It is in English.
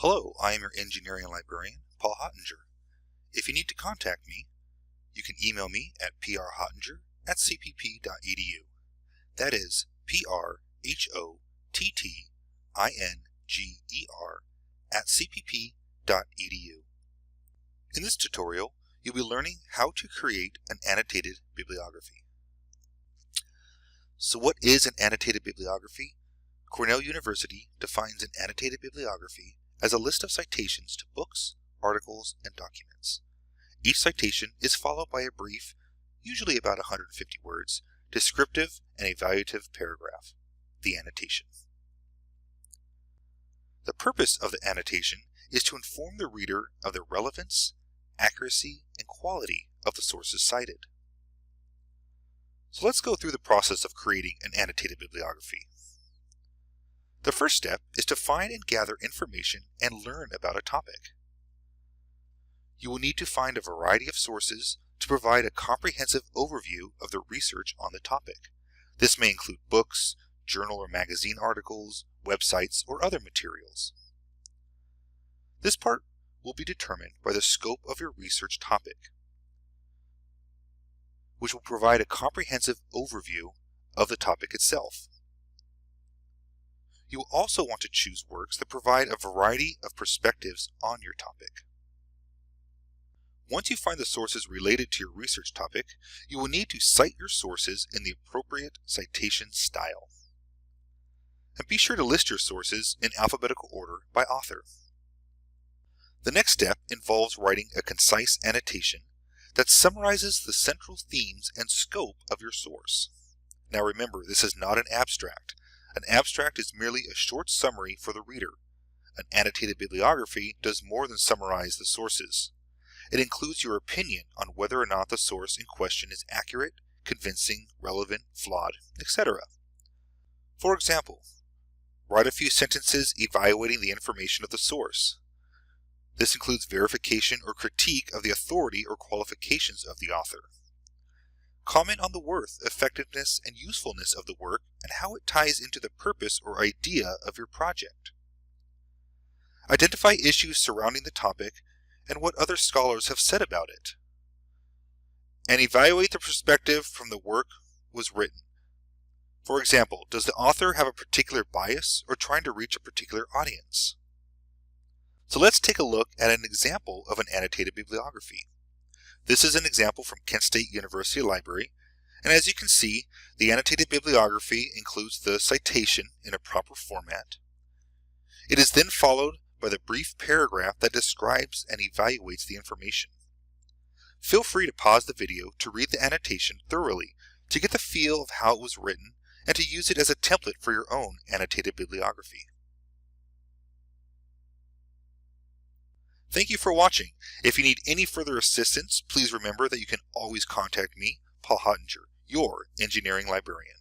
Hello, I am your engineering librarian, Paul Hottinger. If you need to contact me, you can email me at prhottinger@cpp.edu. That is prhottinger@cpp.edu. In this tutorial, you'll be learning how to create an annotated bibliography. So what is an annotated bibliography? Cornell University defines an annotated bibliography as a list of citations to books, articles, and documents. Each citation is followed by a brief, usually about 150 words, descriptive and evaluative paragraph, the annotation. The purpose of the annotation is to inform the reader of the relevance, accuracy, and quality of the sources cited. So let's go through the process of creating an annotated bibliography. The first step is to find and gather information and learn about a topic. You will need to find a variety of sources to provide a comprehensive overview of the research on the topic. This may include books, journal or magazine articles, websites, or other materials. This part will be determined by the scope of your research topic, which will provide a comprehensive overview of the topic itself. You will also want to choose works that provide a variety of perspectives on your topic. Once you find the sources related to your research topic, you will need to cite your sources in the appropriate citation style. And be sure to list your sources in alphabetical order by author. The next step involves writing a concise annotation that summarizes the central themes and scope of your source. Now remember, this is not an abstract. An abstract is merely a short summary for the reader. An annotated bibliography does more than summarize the sources. It includes your opinion on whether or not the source in question is accurate, convincing, relevant, flawed, etc. For example, write a few sentences evaluating the information of the source. This includes verification or critique of the authority or qualifications of the author. Comment on the worth, effectiveness, and usefulness of the work and how it ties into the purpose or idea of your project. Identify issues surrounding the topic and what other scholars have said about it. And evaluate the perspective from the work was written. For example, does the author have a particular bias or trying to reach a particular audience? So let's take a look at an example of an annotated bibliography. This is an example from Kent State University Library, and as you can see, the annotated bibliography includes the citation in a proper format. It is then followed by the brief paragraph that describes and evaluates the information. Feel free to pause the video to read the annotation thoroughly to get the feel of how it was written and to use it as a template for your own annotated bibliography. Thank you for watching. If you need any further assistance, please remember that you can always contact me, Paul Hottinger, your engineering librarian.